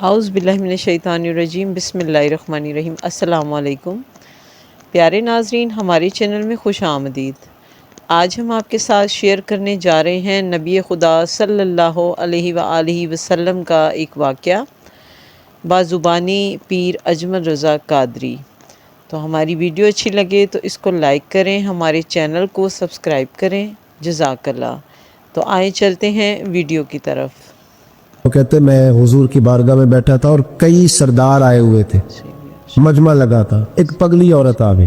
اعوذ باللہ من الشیطان الرجیم، بسم اللہ الرحمن الرحیم۔ السلام علیکم پیارے ناظرین، ہمارے چینل میں خوش آمدید۔ آج ہم آپ کے ساتھ شیئر کرنے جا رہے ہیں نبی خدا صلی اللہ علیہ وآلہ وسلم کا ایک واقعہ بازبانی پیر اجمل رضا قادری۔ تو ہماری ویڈیو اچھی لگے تو اس کو لائک کریں، ہمارے چینل کو سبسکرائب کریں، جزاک اللہ۔ تو آئیں چلتے ہیں ویڈیو کی طرف۔ وہ کہتے میں حضور کی بارگاہ میں بیٹھا تھا اور کئی سردار آئے ہوئے تھے، مجمع لگا تھا۔ ایک پگلی عورت آ گئی،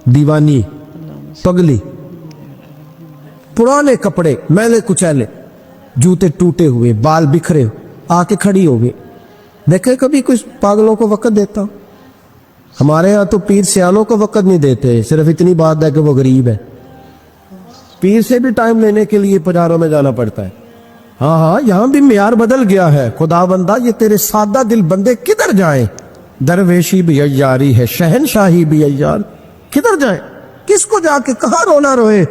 دیوانی پگلی، پرانے کپڑے میلے کچیلے، جوتے ٹوٹے ہوئے، بال بکھرے، آ کے کھڑی ہو گئی۔ دیکھے کبھی کچھ پاگلوں کو وقت دیتا ہوں؟ ہمارے ہاں تو پیر سیانوں کو وقت نہیں دیتے، صرف اتنی بات ہے کہ وہ غریب ہے۔ پیر سے بھی ٹائم لینے کے لیے بازاروں میں جانا پڑتا ہے۔ ہاں یہاں بھی معیار بدل گیا ہے۔ خدا بندہ، یہ تیرے سادہ دل بندے کدھر جائیں؟ درویشی بھی عیاری ہے، شہنشاہی بھی عیار، کدھر جائیں؟ کس کو جا کے کہاں رونا روئے؟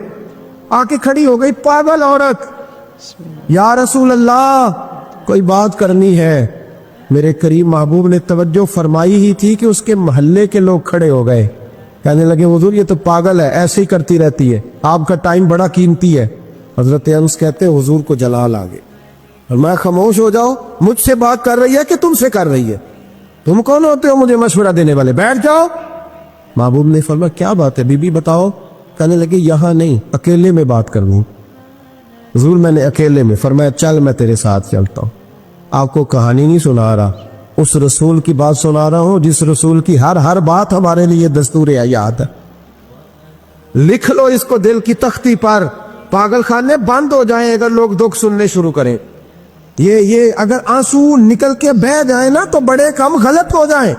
آ کے کھڑی ہو گئی پاگل عورت، یا رسول اللہ کوئی بات کرنی ہے۔ میرے کریم محبوب نے توجہ فرمائی ہی تھی کہ اس کے محلے کے لوگ کھڑے ہو گئے، کہنے لگے حضور یہ تو پاگل ہے، ایسے ہی کرتی رہتی ہے، آپ کا ٹائم بڑا قیمتی ہے۔ حضرت انس کہتے حضور کو جلال آ گئے، اور میں خاموش ہو جاؤ، مجھ سے بات کر رہی ہے کہ تم سے کر رہی ہے؟ تم کون ہوتے ہو مجھے مشورہ دینے والے؟ بیٹھ جاؤ۔ محبوب نے فرمایا کیا بات ہے بی بی بتاؤ؟ کہنے لگے یہاں نہیں، اکیلے میں بات کرنی۔ حضور میں نے اکیلے میں۔ فرمایا چل میں تیرے ساتھ چلتا ہوں۔ آپ کو کہانی نہیں سنا رہا، اس رسول کی بات سنا رہا ہوں جس رسول کی ہر بات ہمارے لیے دستور حیات ہے۔ لکھ لو اس کو دل کی تختی پر، پاگل خانے بند ہو جائیں اگر لوگ دکھ سننے شروع کریں۔ یہ اگر آنسو نکل کے بہہ جائیں نا تو بڑے کام غلط ہو جائیں،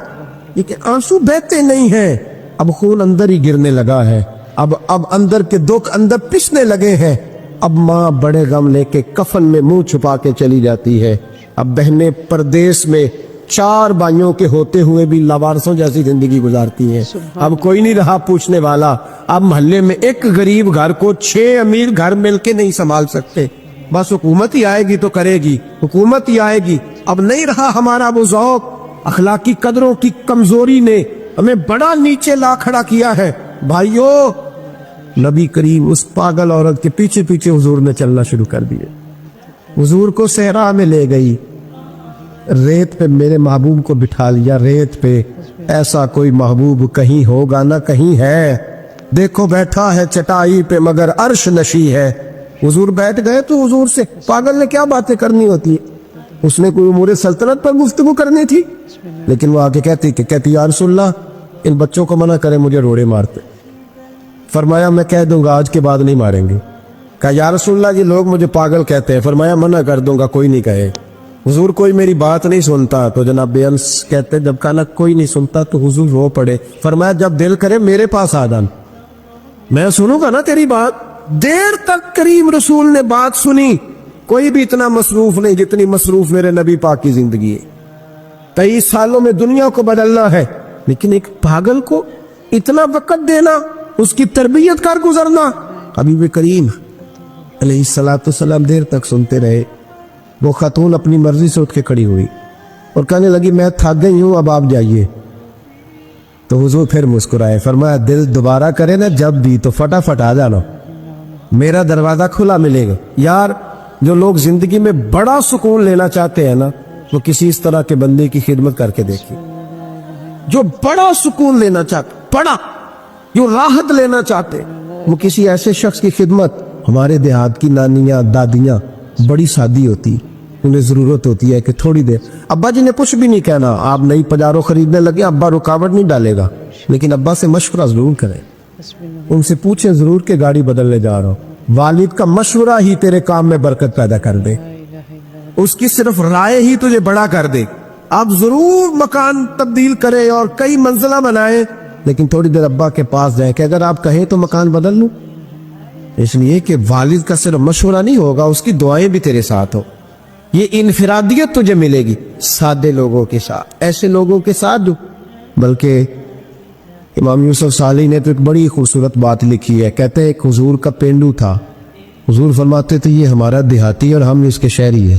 لیکن آنسو بہتے نہیں ہیں۔ اب خون اندر ہی گرنے لگا ہے، اب اندر کے دکھ اندر پسنے لگے ہیں۔ اب ماں بڑے غم لے کے کفن میں منہ چھپا کے چلی جاتی ہے۔ اب بہنیں پردیس میں 4 بھائیوں کے ہوتے ہوئے بھی لاوارثوں جیسی زندگی گزارتی ہیں۔ اب کوئی نہیں رہا پوچھنے والا۔ اب محلے میں ایک غریب گھر کو 6 امیر گھر مل کے نہیں سنبھال سکتے، بس حکومت ہی آئے گی تو کرے گی، حکومت ہی آئے گی۔ اب نہیں رہا ہمارا وہ ذوق۔ اخلاقی قدروں کی کمزوری نے ہمیں بڑا نیچے لا کھڑا کیا ہے۔ بھائیو، نبی کریم اس پاگل عورت کے پیچھے پیچھے حضور نے چلنا شروع کر دیے۔ حضور کو صحرا میں لے گئی، ریت پہ میرے محبوب کو بٹھا لیا۔ ریت پہ ایسا کوئی محبوب کہیں ہوگا نہ کہیں ہے۔ دیکھو بیٹھا ہے چٹائی پہ مگر عرش نشی ہے۔ حضور بیٹھ گئے تو حضور سے پاگل نے کیا باتیں کرنی ہوتی ہے؟ اس نے کوئی امور سلطنت پر گفتگو کرنی تھی، لیکن وہ آگے کہتی یا رسول اللہ ان بچوں کو منع کرے، مجھے روڑے مارتے۔ فرمایا میں کہہ دوں گا آج کے بعد نہیں ماریں گے۔ کہا یا رسول اللہ یہ لوگ مجھے پاگل کہتے ہیں۔ فرمایا منع کر دوں گا، کوئی نہیں کہے۔ حضور کوئی میری بات نہیں سنتا تو جناب انس کہتے جب کہا کوئی نہیں سنتا تو حضور رو پڑے۔ فرمایا جب دل کرے میرے پاس آ جانا، میں سنوں گا نا تیری بات۔ دیر تک کریم رسول نے بات سنی۔ کوئی بھی اتنا مصروف نہیں جتنی مصروف میرے نبی پاک کی زندگی ہے۔ 23 سالوں میں دنیا کو بدلنا ہے، لیکن ایک پاگل کو اتنا وقت دینا، اس کی تربیت کر گزرنا۔ حبیب کریم علیہ السلام دیر تک سنتے رہے۔ وہ خاتون اپنی مرضی سے اٹھ کے کھڑی ہوئی اور کہنے لگی میں تھک گئی ہوں، اب آپ جائیے۔ تو حضور پھر مسکرائے، فرمایا دل دوبارہ کرے نا جب بھی تو فٹافٹ آ جانا، میرا دروازہ کھلا ملے گا۔ یار جو لوگ زندگی میں بڑا سکون لینا چاہتے ہیں نا، وہ کسی اس طرح کے بندے کی خدمت کر کے دیکھیں۔ جو بڑا سکون لینا چاہتے، بڑا جو راحت لینا چاہتے، وہ کسی ایسے شخص کی خدمت۔ ہمارے دیہات کی نانیاں دادیاں بڑی سادی ہوتی، انہیں ضرورت ہوتی ہے کہ تھوڑی دیر، ابا جی نے کچھ بھی نہیں کہنا، آپ نئی پجارو خریدنے لگے ابا رکاوٹ نہیں ڈالے گا، لیکن ابا سے مشورہ ضرور کریں، ان سے پوچھیں ضرور کہ گاڑی بدلنے جا رہا ہوں۔ والد کا مشورہ ہی تیرے کام میں برکت پیدا کر دے، اس کی صرف رائے ہی تجھے بڑا کر دے۔ آپ ضرور مکان تبدیل کریں اور کئی منزلہ بنائیں، لیکن تھوڑی دیر ابا کے پاس جائیں کہ اگر آپ کہیں تو مکان بدل لوں، اس لیے کہ والد کا صرف مشورہ نہیں ہوگا، اس کی دعائیں بھی تیرے ساتھ ہو۔ یہ انفرادیت تجھے ملے گی سادے لوگوں کے ساتھ، ایسے لوگوں کے ساتھ جو بلکہ امام یوسف صالح نے تو ایک بڑی خوبصورت بات لکھی ہے، کہتے ہیں ایک حضور کا پینڈو تھا، حضور فرماتے تھے یہ ہمارا دیہاتی اور ہم اس کے شہری ہیں،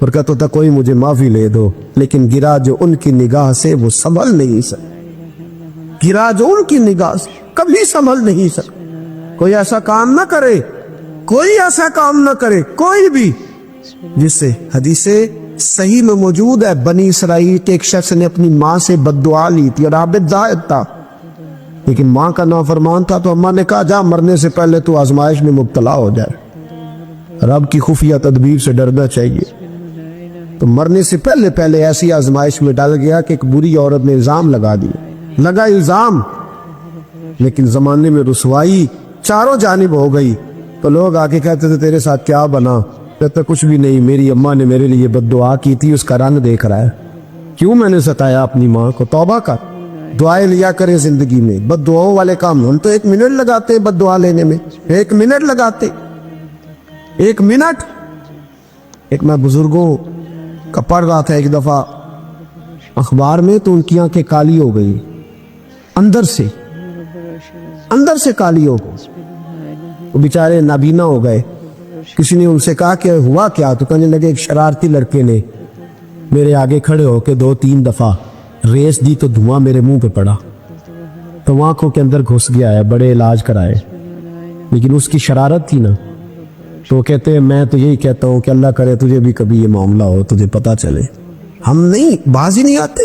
اور کہتا تھا کوئی مجھے معافی لے دو، لیکن گرا جو ان کی نگاہ سے وہ سنبھل نہیں سکا، گرا جو ان کی نگاہ سے کبھی سنبھل نہیں سکا۔ کوئی ایسا کام نہ کرے، کوئی ایسا کام نہ کرے، کوئی بھی، جس سے حدیث صحیح میں موجود ہے، بنی اسرائیل کے ایک شخص نے اپنی ماں سے بد دعا لی تھی اور عابد زاہد تھا، لیکن ماں کا نافرمان تھا، تو اماں نے کہا جا مرنے سے پہلے تو آزمائش میں مبتلا ہو جائے۔ رب کی خفیہ تدبیر سے ڈرنا چاہیے۔ تو مرنے سے پہلے ایسی آزمائش میں ڈال گیا کہ ایک بری عورت نے الزام لگا دیا، لگا الزام، لیکن زمانے میں رسوائی چاروں جانب ہو گئی، تو لوگ آگے کہتے تھے تیرے ساتھ کیا بنا؟ کہتا کچھ بھی نہیں، میری اماں نے میرے لیے بد دعا کی تھی، اس کا رنگ دیکھ رہا ہے، کیوں میں نے ستایا اپنی ماں کو؟ توبہ کر، دعائیں لیا کرے زندگی میں، بد دعاؤں والے کام ہم تو 1 منٹ لگاتے ہیں بد دعا لینے میں، 1 منٹ لگاتے، 1 منٹ۔ ایک میں بزرگوں کا پڑھ رہا تھا ایک دفعہ اخبار میں، تو ان کی آنکھیں کالی ہو گئی، اندر سے کالی ہو گئی، وہ بیچارے نابینا ہو گئے۔ کسی نے ان سے کہا کہ ہوا کیا؟ تو کہنے لگے ایک شرارتی لڑکے نے میرے آگے کھڑے ہو کے 2-3 دفعہ ریس دی تو دھواں میرے منہ پہ پڑا، تو آنکھوں کے اندر گھس گیا ہے، بڑے علاج کرائے، لیکن اس کی شرارت تھی نا۔ تو وہ کہتے ہیں میں تو یہی کہتا ہوں کہ اللہ کرے تجھے بھی کبھی یہ معاملہ ہو، تجھے پتہ چلے۔ ہم نہیں، باز ہی نہیں آتے،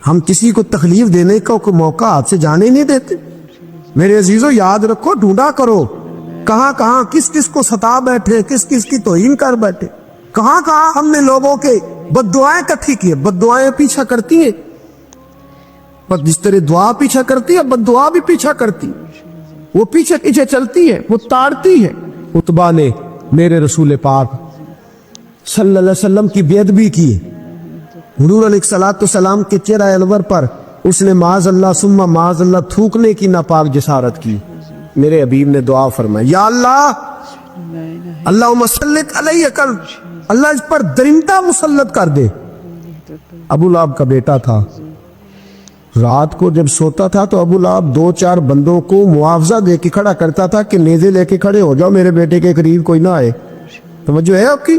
ہم کسی کو تکلیف دینے کا کوئی موقع ہاتھ سے جانے نہیں دیتے۔ میرے عزیزو یاد رکھو، ڈھونڈا کرو کہاں کہاں کس کس کو ستا بیٹھے، کس کس کی توہین کر بیٹھے، کہاں کہاں ہم نے لوگوں کے بد دعائیں اکٹھی کی۔ بد دعائیں پیچھا کرتی ہیں، پر جس طرح دعا پیچھا کرتی ہے بد دعا بھی پیچھا کرتی، وہ پیچھے پیچھے چلتی ہے، وہ تاڑتی ہے۔ عتبہ نے میرے رسول پاک صلی اللہ علیہ وسلم کی بے ادبی کی، حضور علیہ السلام کے چہرہ انور پر اس نے معاذ اللہ ثم معاذ اللہ تھوکنے کی ناپاک جسارت کی۔ میرے حبیب نے دعا فرمائی، یا اللہ مسلط علیہ کر، اللہ اس پر درندہ مسلط کر دے۔ ابو لہب کا بیٹا تھا، رات کو جب سوتا تھا تو ابو لہب 2-4 بندوں کو معاوضہ دے کے کھڑا کرتا تھا کہ نیزے لے کے کھڑے ہو جاؤ، میرے بیٹے کے قریب کوئی نہ آئے۔ توجہ ہے آپ کی؟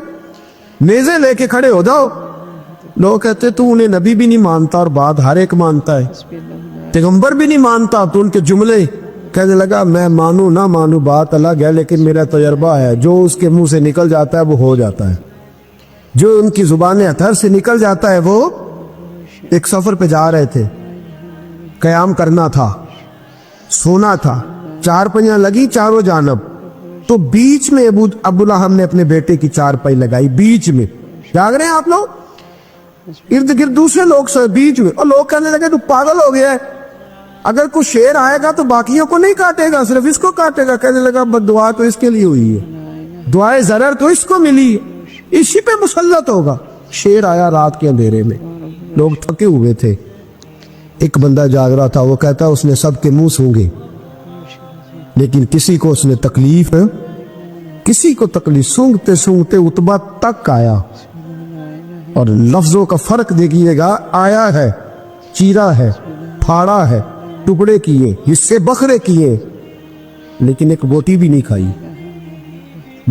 نیزے لے کے کھڑے ہو جاؤ۔ لوگ کہتے تو انہیں نبی بھی نہیں مانتا، اور بات ہر ایک مانتا ہے، پیغمبر بھی نہیں مانتا، تو ان کے جملے کہنے لگا میں مانوں نہ مانوں بات الگ ہے، لیکن میرا تجربہ ہے، جو اس کے منہ سے نکل جاتا ہے وہ ہو جاتا ہے، جو ان کی زبان اتھر سے نکل جاتا ہے وہ۔ ایک سفر پہ جا رہے تھے، قیام کرنا تھا، سونا تھا، 4 پہیاں لگی چاروں جانب، تو بیچ میں ابو لہب نے اپنے بیٹے کی 4 پائی لگائی، بیچ میں۔ جاگ رہے ہیں آپ لوگ؟ ارد گرد دوسرے لوگ سے بیچ میں، اور لوگ کہنے لگے تو پاگل ہو گیا ہے، اگر کوئی شیر آئے گا تو باقیوں کو نہیں کاٹے گا، صرف اس کو کاٹے گا۔ کہنے لگا بد دعا تو اس کے لیے ہوئی ہے، دعائے ضرر تو اس کو ملی ہے، اسی پہ مسلط ہوگا۔ شیر آیا رات کے اندھیرے میں، لوگ تھکے ہوئے تھے، ایک بندہ جاگ رہا تھا، وہ کہتا اس نے سب کے منہ سونگے، لیکن کسی کو اس نے تکلیف، کسی کو تکلیف، سونگتے سونگتے عتبہ تک آیا۔ اور لفظوں کا فرق دیکھیے گا، آیا ہے، چیرا ہے، پھاڑا ہے، ٹکڑے کیے، حصے بکھرے کیے، لیکن ایک بوٹی بھی نہیں کھائی،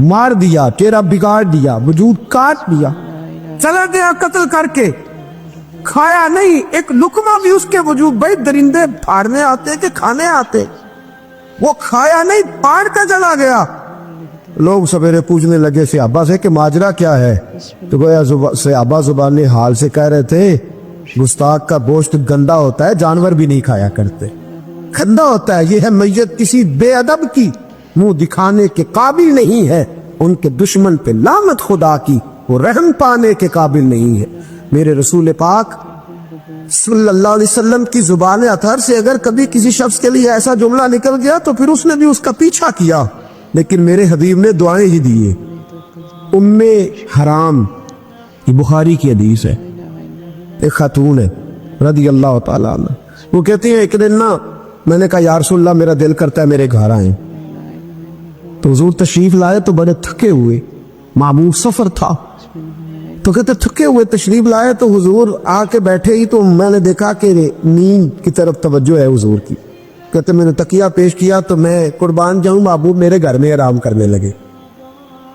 مار دیا، چہرہ بگاڑ دیا، وجود کاٹ دیا، چلا گیا قتل کر کے، کھایا نہیں ایک لقمہ بھی اس کے وجود۔ بھائی درندے پھاڑنے آتے کہ کھانے آتے، وہ کھایا نہیں، پھاڑ کے چلا گیا۔ لوگ سویرے پوچھنے لگے صحابہ سے کہ ماجرا کیا ہے؟ تو گویا صحابہ زبان حال سے کہہ رہے تھے گستاخ کا گوشت گندا ہوتا ہے، جانور بھی نہیں کھایا کرتے، گندا ہوتا ہے، یہ ہے میت کسی بے ادب کی، منہ دکھانے کے قابل نہیں ہے، ان کے دشمن پہ لعنت خدا کی، وہ رحم پانے کے قابل نہیں ہے۔ میرے رسول پاک صلی اللہ علیہ وسلم کی زبان اطہر سے اگر کبھی کسی شخص کے لیے ایسا جملہ نکل گیا تو پھر اس نے بھی اس کا پیچھا کیا، لیکن میرے حبیب نے دعائیں ہی دیے۔ ام حرام، یہ بخاری کی حدیث ہے، ایک خاتون ہے رضی اللہ تعالیٰ عنہ، وہ کہتی ہیں ایک دن نا میں نے کہا یا رسول اللہ میرا دل کرتا ہے میرے گھر آئیں، تو حضور تشریف لائے تو بڑے تھکے ہوئے، معمول سفر تھا، تو کہتے تھکے ہوئے تشریف لائے تو حضور آ کے بیٹھے ہی تو میں نے دیکھا کہ نیند کی طرف توجہ ہے حضور کی، کہتے میں نے تکیہ پیش کیا تو میں قربان جاؤں محبوب میرے گھر میں آرام کرنے لگے۔